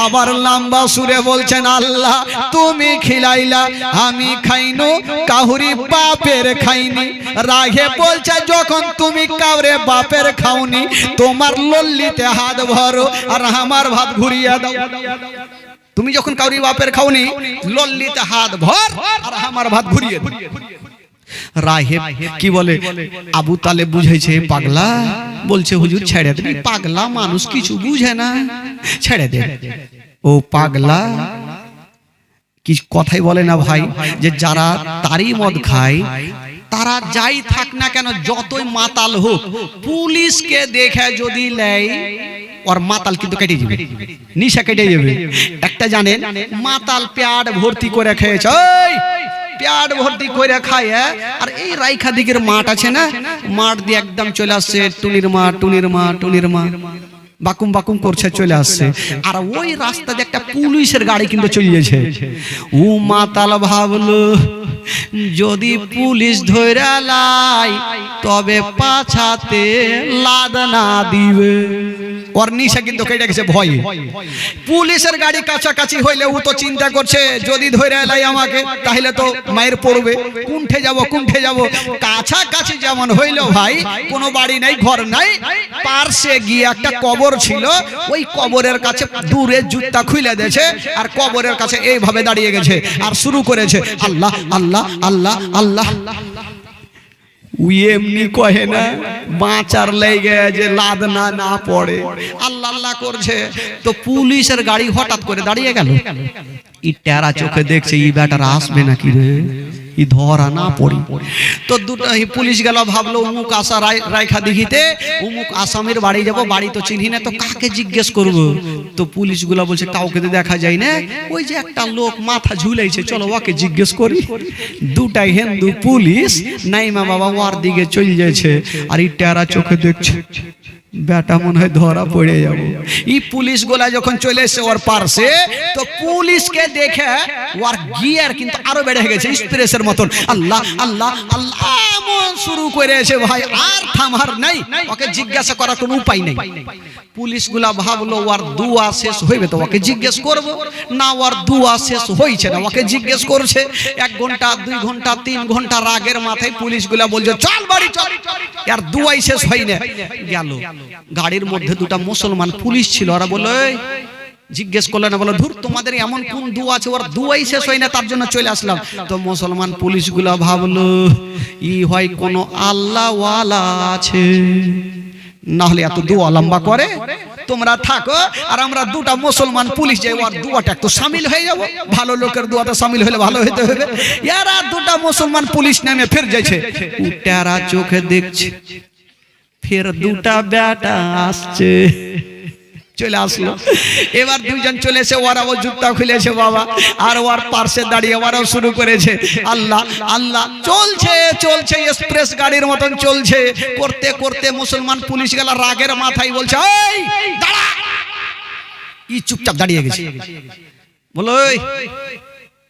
আবার লম্বা সুরে বলছেন আল্লাহ তুমি খিলাইলা আমি খাইনো, কাহুরি বাপের খাইনি। রাগে বলছে যখন তুমি কাউরে বাপের খাওনি, তোমার লল্লিতে হাত ভরো আর আমার ভাত ঘুরিয়ে দাও। তুমি যখন কাউরি বাপের খাওনি, লল্লিতে হাত ভর আর আমার ভাত ঘুরিয়ে দাও। রাহেব কি বলে? আবু তালেব বুঝাইছে পাগলা, বলছে হুজুর ছেড়ে দেন, পাগলা মানুষ কিছু বুঝে না, ছেড়ে দেন। ও পাগলা কি কথাই বলে না ভাই, যে যারা তারি মদ খায় তারা যাই থাক না কেন, যতই মাতাল হোক, পুলিশকে দেখে যদি লেয় ওর মাতাল কিন্তু কেটে যাবে, নিশা কেটে যাবে। একটা জানেন মাতাল পেট ভর্তি করে খেয়েছে, পেট ভর্তি করে খায়, আর এই রাইখা দিকের মাঠ আছে না, মাঠ দিয়ে একদম চলে আসছে টুনির মা, টুনির মা, টুনির মা, বাকুম বাকুম করছে চলে আসছে। আর ওই রাস্তা দিয়ে একটা পুলিশের গাড়ি কিন্তু চলিয়েছে। ও মাতাল ভাবলো যদি পুলিশ ধরে লাই তবে পাছাতে লাদ না দিবে। ওর নিশা কিন্তু কেটে গেছে ভয়ে। পুলিশের গাড়ি কাছাকাছি হইলে ও তো চিন্তা করছে যদি ধরে লাই আমাকে তাহলে তো মায়ের পড়বে, কুণ্ঠে যাব কুণ্ঠে যাব। কাছাকাছি যেমন হইলো ভাই, কোনো বাড়ি নাই ঘর নাই, পার্শ্বে গিয়ে একটা কবর ছিল, ওই কবরের কাছে দূরে জুতা খুলে দিয়েছে আর কবরের কাছে এইভাবে দাঁড়িয়ে গেছে আর শুরু করেছে আল্লাহ আল্লাহ আল্লাহ আল্লাহ। উই এমনি কহে না বাঁচার লেগে যে লাদ না না পড়ে আল্লাহ আল্লাহ করছে, তো পুলিশের গাড়ি হঠাৎ করে দাঁড়িয়ে গেল। ই টেরা চোখে দেখছে ই ব্যাটার আসবে নাকি রে, ই ধরা না পড়ি। তো দুটো পুলিশ গেল, ভাবলো অমুক আশা রায়খা দিঘিতে অমুক আসামের বাড়ি যাব, বাড়ি তো চিনি না, তো কাকে জিজ্ঞেস করব? তো পুলিশগুলো বলছে কাউকে তো দেখা যায় না, ওই যে একটা লোক মাথা ঝুলাইছে, চলো ওকে জিজ্ঞেস করি। দুটাই হিন্দু পুলিশ নাইমা বাবা ওর দিকে চলে যাচ্ছে, আর ই টেরা চোখে দেখছে বেটা মনে হয় ধরা পড়ে যাবো। এই পুলিশ গুলা যখন চলে এসে ওর পার্শ্বে, তো পুলিশকে দেখে ওর গিয়ার কিন্তু আরো বেড়ে গেছে স্প্রেসের মতন। আল্লাহ আল্লাহ আল্লাহ এমন শুরু করেছে ভাই, আর থামার নাই, ওকে জিজ্ঞাসা করার কোনো উপায় নেই। পুলিশ গুলা ভাবলো ওর দুয়া শেষ হইবে তো ওকে জিজ্ঞেস করবো, না ওর দুয়া শেষ হয়েছে না ওকে জিজ্ঞেস করছে। 1 ঘন্টা 2 ঘন্টা 3 ঘন্টা রাগের মাথায় পুলিশ গুলা বলছে চল বাড়ি চল, আর দুয়াই শেষ হয় না। গেল গাড়ির মধ্যে দুটা মুসলমান পুলিশ ছিল, ওরা বললো জিজ্ঞেস করলে না, বলো ধুর তোমাদের এমন কোন দুয়া আছে ওর দুয়াই শেষ হয় না, তার জন্য চলে আসলাম। তো মুসলমান পুলিশ গুলা ভাবলো ই হয় কোন আল্লাহ ওয়ালা আছে, না হলে এত দুয়া লম্বা করে, তোমরা থাকো আর আমরা দুটা মুসলমান পুলিশ যাই, ওর দুয়াটা একটু শামিল হয়ে যাব, ভালো লোকের দুয়াতে শামিল হলে ভালো হইতে হবে। এরা দুটা মুসলমান পুলিশ নামে ফের যাইছে, উটারা চোখে দেখছে ফের দুটা বেটা আসছে, চলে আসলো। এবার দুইজন চলে এসে ওরাও জুতা খুলেছে বাবা, আর ওর পার্শ্বে দাঁড়িয়ে ওরাও শুরু করেছে আল্লাহ আল্লাহ। চলছে চলছে এক্সপ্রেস গাড়ির মতন চলছে, করতে করতে মুসলমান পুলিশ গেল রাগের মাথায় বলছে এই দাঁড়া, ই চুপচাপ দাঁড়িয়ে গেছে। বলো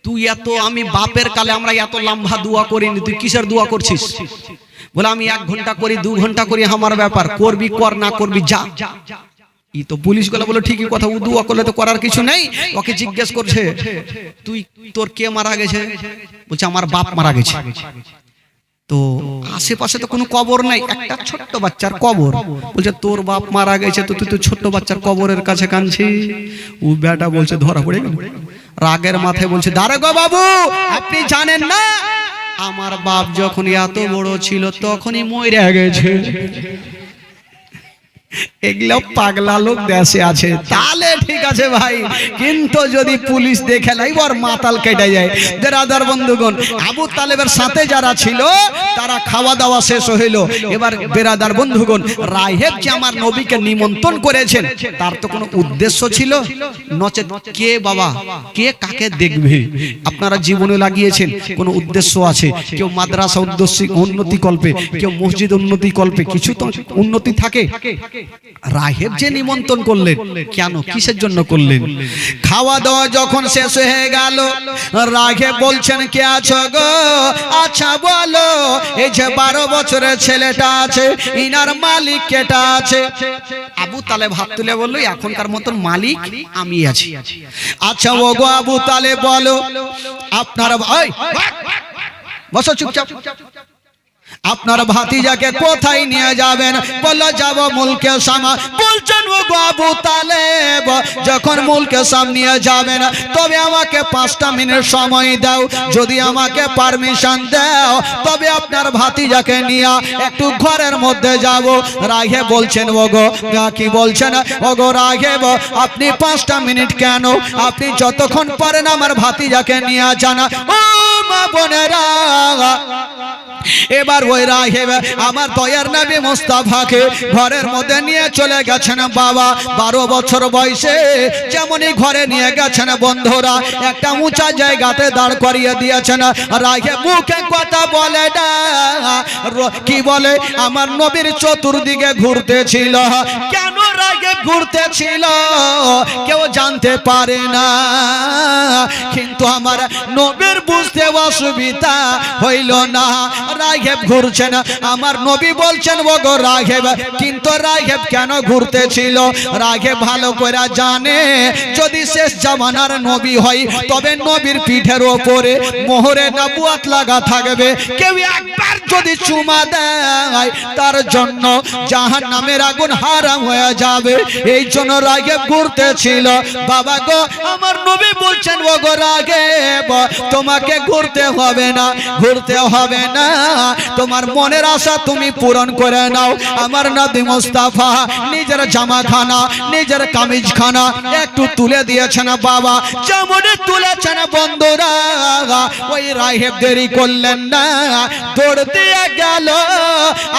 তুই এত, আমি বাপের কালে আমরা এত লম্বা দোয়া করিনি, তুই কিসের দোয়া করছিস? বলে আমি 1 ঘন্টা করি 2 ঘন্টা করি, আমার ব্যাপার, করবি কর না করবি যা। ই তো পুলিশ গুলো বলো ঠিকই কথা, ও দোয়া করলে তো করার কিছু নেই। ওকে জিজ্ঞেস করছে তুই তোর কে মারা গেছে? বলছে আমার বাপ মারা গেছে। তো আশেপাশে তো কোনো কবর নাই, একটা ছোট্ট বাচ্চার কবর। বলছে তোর বাপ মারা গেছে, তো তুই তো ছোট্ট বাচ্চার কবরের কাছে কাঁদছিস? ও বেটা বলছে ধরা পড়ে গেল, রাগের মাথায় বলছে দারোগা বাবু আপনি জানেন না আমার বাপ যখন এত বড় ছিল তখনই মরে গেছে। এগুলো পাগলা লোক দেশে আছে, তাহলে ঠিক আছে ভাই, কিন্তু যদি পুলিশ দেখে লাইবার মাতাল কেটে যায়। বেরাদার বন্ধুগণ, আবু তালেবের সাথে যারা ছিল তারা খাওয়া দাওয়া শেষ হইল। এবার বেরাদার বন্ধুগণ, রাহেব যে আমার নবীকে নিমন্ত্রণ করেছেন তার তো কোনো উদ্দেশ্য ছিল, নচেত কে বাবা কে কাকে দেখবে? আপনারা জীবনে লাগিয়েছেন কোনো উদ্দেশ্য আছে, কেউ মাদ্রাসা উন্নতি কল্পে, কেউ মসজিদ উন্নতি কল্পে, কিছু তো উন্নতি থাকে। রাহেব যে নিমন্ত্রণ করলেন কেন, কিসের জন্য করলেন? খাওয়া দাওয়া যখন শেষ হয়ে গেল, রাহেব বলছেন কে আছো গো? আচ্ছা বলো এই যে 12 বছরের ছেলেটা আছে ইনার মালিক কেটা আছে? আবু তালেব হাত তুলে বলল এখনকার মতন মালিক আমি আছি। আচ্ছা ও গো আবু তালেব বলো আপনারা বসো চুপচাপ, আপনার ভাতিজাকে কোথায় নিয়ে যাবেন? বললো যাব মুলকে শাম। বলছেন ও আবু তালেব যখন মুলকে শাম নিয়ে যাবেন তবে আমাকে 5টা মিনিট সময় দাও, যদি আমাকে পারমিশন দাও তবে আপনার ভাতিজাকে নিয়ে একটু ঘরের মধ্যে যাব। রাহেব বলছেন ওগো কি বলছেন? ওগো রাহেব আপনি 5টা মিনিট কেন, আপনি যতক্ষণ পারেন আমার ভাতিজাকে নিয়ে যান। ও মা বোনেরা, এবার ওই রাহেব আমার দয়ার নবী মুস্তাফাকে ঘরের মধ্যে নিয়ে চলে গেছেন বাবা। 12 বছর বয়সে যেমনই ঘরে নিয়ে গেছেন বন্ধুরা, একটা উঁচা জায়গাতে দাঁড় করিয়ে দিয়েছেন। রাহেব মুখে কথা বলে না, কি বলে? আমার নবীর চতুর্দিকে ঘুরতেছিল। কেন রাহেব ঘুরতেছিল কেউ জানতে পারে না, কিন্তু আমার নবীর বুঝতে অসুবিধা হইল না। রাহেব ঘুরছেন, আমার নবী বলছেন ওগো রাহেব, কিন্তু রাহেব কেন ঘুরতেছিল? রাহেব ভালো করে জানে যদি শেষ জামানার নবী হয় তবে নবীর পিঠের ওপরে মোহরে নবুয়ত লাগা থাকবে। কেউ একবার যদি চুমা দেয় তার জন্য জাহান্নামের আগুন হারাম হয়ে যাবে। এই জন্য রাগেব ঘুরতেছিল। বাবা গো আমার নবী বলছেন ও গো রাগেব তোমাকে ঘুরতে হবে না, ঘুরতে হবে না, তোমার মনের আশা তুমি পূরণ করে নাও। আমার নবী মুস্তাফা নিজের জামাখানা নিজের কামিজখানা একটু তুলে দিয়েছেন বাবা, যেমন তুলেছেন বন্ধুরা ওই রাহেব দেরি করলেন না, দৌড় দিয়ে গেল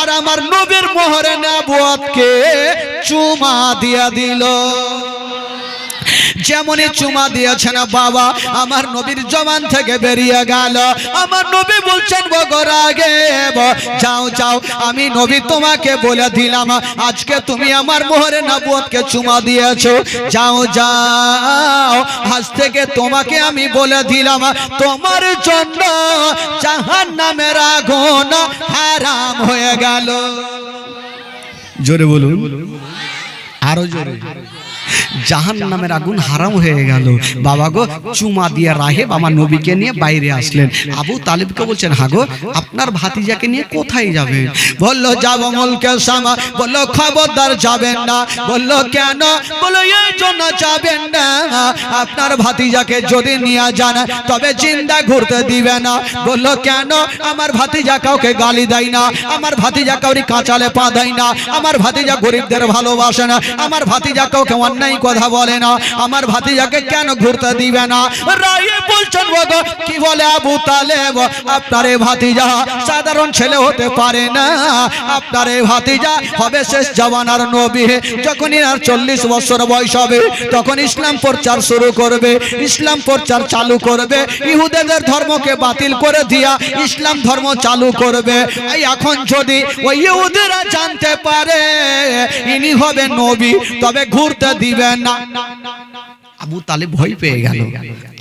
আর আমার নবীর মোহরে নবুয়তকে চুমা দিয়ে দিল। যেমনই চুমা দিয়েছেন বাবা আমার নবীর জবান থেকে বেরিয়ে গেল, আমার নবী বলছেন গো রাগেব যাও যাও, আমি নবী তোমাকে বলে দিলাম আজকে তুমি আমার মোহরে নবুয়তকে চুমা দিয়েছো, যাও যাও আজ থেকে তোমাকে আমি বলে দিলাম তোমার জন্য জাহান্নামের আগুন হারাম হয়ে গেল। জোরে বলুন, আরো জোরে। জাহান্নামের আগুন হারাম হয়ে গেল। বাবা গো চুমা দিয়ে রাহেব আমার নবীকে নিয়ে বাইরে আসলেন। আবু তালিবকে বলছেন হ্যাঁ গো আপনার ভাতিজাকে নিয়ে কোথায় যাবেন? বললো যাবো মুলকে শাম। বললো খবরদার যাবেন না। বললো কেন? বললো এই জন্য যাবেন না আপনার ভাতিজাকে যদি নিয়ে যান তবে জিন্দা ঘুরতে দিবে না। বললো কেন? আমার ভাতিজা কাউকে গালি দেয় না, আমার ভাতিজা কাউরি কাঁচালে পা দেয় না, আমার ভাতিজা গরিবদের ভালোবাসে না, আমার ভাতিজা কাউকে অন্যায় কথা বলে না, আমার ভাতিজাকে কেন ঘুরতে দিবে না? রায়ে বলছেন গো কি বলে আবু তালেব আপনার এই ভাতিজা সাধারণ ছেলে হতে পারে না, আপনার এই ভাতিজা হবে শেষ জামানার নবী। যখন আর 40 বছর বয়স হবে তখন ইসলাম প্রচার শুরু করবে, ইসলাম প্রচার চালু করবে, ইহুদিদের ধর্মকে বাতিল করে দিয়া ইসলাম ধর্ম চালু করবে। এই এখন যদি ওই ইহুদিরা জানতে পারে ইনি হবে নবী তবে ঘুরতে দিবেন না। আবু তালেব ভয় পেয়ে গেল,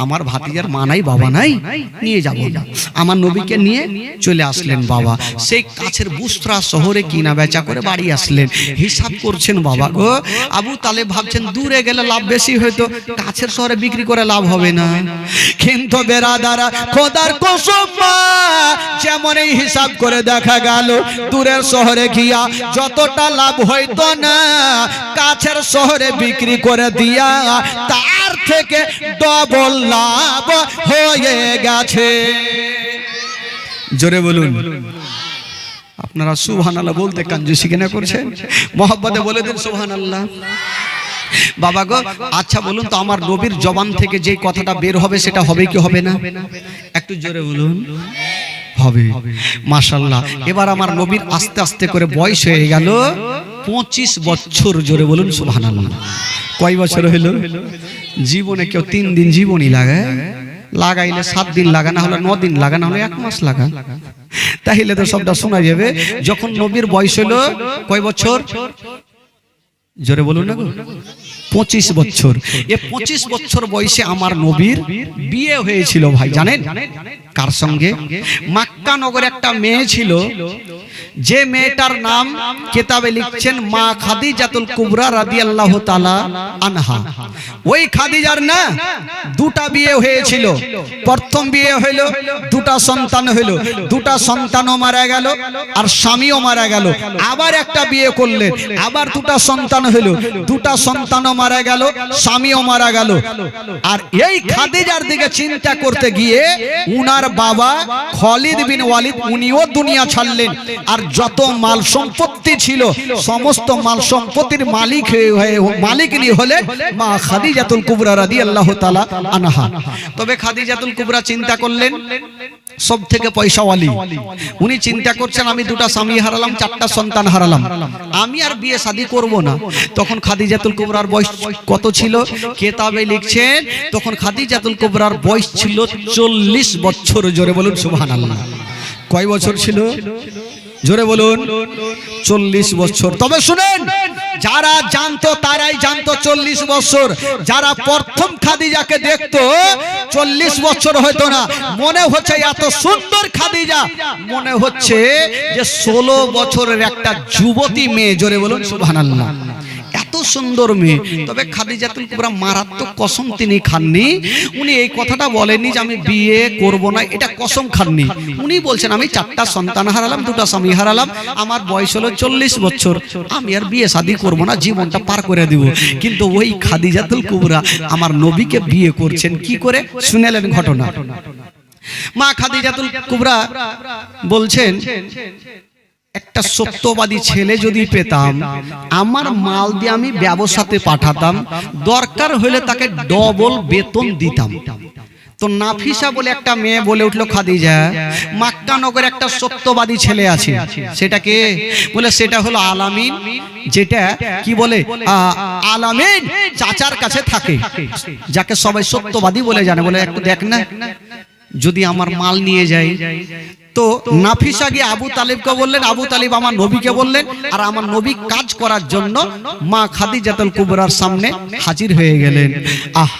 আমার ভাতিজার মা নাই বাবা নাই, নিয়ে যাব না। আমার নবীকে নিয়ে চলে আসলেন বাবা। সেই কাছের বুসরা শহরে কিনা বেচা করে বাড়ি আসলেন। হিসাব করছেন বাবা গো। আবু তালেব ভাবছেন দূরে গেলে লাভ বেশি হয়তো, কাছের শহরে বিক্রি করে লাভ হবে না। কিন্তু বেরাদারা খোদার কসম যেমন এই হিসাব করে দেখা গেল দূরের শহরে গিয়া যতটা লাভ হইতো না কাছের শহরে বিক্রি করে দিয়া তার থেকে ডবল লাভ হয়ে গেছে। জোরে বলুন। আপনারা সুবহানাল্লাহ বলতে কাঞ্জুসি কেন করছেন? মহব্বতে বলে দিন সুবহানাল্লাহ। বাবা গো আচ্ছা বলুন তো আমার নবীর জবান থেকে যে কথাটা বের হবে সেটা হবে কি হবে না? একটু জোরে বলুন। হবে মাশাআল্লাহ। এবার আমার নবীর আস্তে আস্তে করে বয়স হয়ে গেল 25 বছর। জোরে বলুন সুবহানাল্লাহ। কয় বছর হলো? জীবনে কেউ 3 দিন জীবনই লাগায়, লাগাইলে 7 দিন লাগা, না হলে 9 দিন লাগা, না হলে 1 মাস লাগা, তাহলে তো সবটা শোনা যাবে। যখন নবীর বয়স হলো কয় বছর? জোরে বলুন না গো। 25 বছর। এই 25 বছর বয়সে আমার নবীর বিয়ে হয়েছিল ভাই। জানেন কার সঙ্গে? মক্কা নগরে একটা মেয়ে ছিল, যে মেয়েটার নাম কিতাবে লিখছেন মা খাদিজাতুল কুবরা রাদিয়াল্লাহু তাআলা আনহা। ওই খাদিজার না দুটা বিয়ে হয়েছিল। প্রথম বিয়ে হইল, দুটা সন্তান হইল, দুটা সন্তানও মারা গেল আর স্বামীও মারা গেল। আবার একটা বিয়ে করলেন, আবার দুটা সন্তান হইল, দুটা সন্তানও মারা গেল, স্বামীও মারা গেল। আর এই খাদিজার দিকে চিন্তা করতে গিয়ে উনার বাবা খালিদ বিন ওয়ালিদ উনিও দুনিয়া ছাড়লেন। আর যত মাল সম্পত্তি ছিল সমস্ত মাল সম্পত্তির মালিকিনী হলেন মা খাদিজাতুল কুবরা রাদিয়াল্লাহু তাআলা আনহা। তবে খাদিজাতুল কুবরা চিন্তা করলেন সব থেকে পয়সাওয়ালি। উনি চিন্তা করছেন আমি দুটা স্বামী হারালাম, 4টা সন্তান হারালাম, আমি আর বিয়ে শাদী করব না। তখন খাদিজাতুল কুবরার বয়স কত ছিল? কিতাবে লিখছেন তখন খাদিজাতুল কুবরার বয়স ছিল 40 বছর। জোরে বলুন সুবহানাল্লাহ। কয় বছর ছিল? জোরে বলুন 40 বছর। তবে শুনেন, যারা জানতো তারাই জানতো 40 বছর। যারা প্রথম খাদিজাকে দেখতো 40 বছর হয়তো না, মনে হচ্ছে এত সুন্দর খাদিজা, মনে হচ্ছে যে 16 বছরের একটা যুবতী মেয়ে। জোরে বলুন সুবহানাল্লাহ। এত সুন্দর মেয়ে। তবে খাদিজাতুল কুবরা মারাত্মক কসম তিনি খাননি। উনি এই কথাটা বলেননি যে আমি বিয়ে করব না, এটা কসম খাননি। উনি বলছেন আমি 4টা সন্তান হারালাম, 2টা স্বামী হারালাম, আমার বয়স হলো 40 বছর, আমি আর বিয়ে শাদী করব না, জীবনটা পার করে দিব। কিন্তু ওই খাদিজাতুল কুবরা আমার নবীকে বিয়ে করছেন কি করে, শুনেলেন ঘটনা। মা খাদিজাতুল কুবরা বলছেন একটা সত্যবাদী ছেলে যদি পেতাম, আমার মাল দিয়ে আমি ব্যবসাতে পাঠাতাম, দরকার হলে তাকে ডবল বেতন দিতাম। তো নাফিসা বলে একটা মেয়ে বলে উঠলো, খাদিজা মক্কা নগরে একটা সত্যবাদী ছেলে আছে, সেটা কে? বলে সেটা হলো আলামিন, যেটা কি বলে আলামিন চাচার কাছে থাকে, যাকে সবাই সত্যবাদী বলে জানে। বলে একটু দেখ না, যদি আমার মাল নিয়ে যায়। তো নাফিসা গিয়ে আবু তালিবকে বললেন, আবু তালিব আমার নবীকে বললেন, আর আমার নবী কাজ করার জন্য মা খাদিজাতুল কুবরার সামনে হাজির হয়ে গেলেন। আহ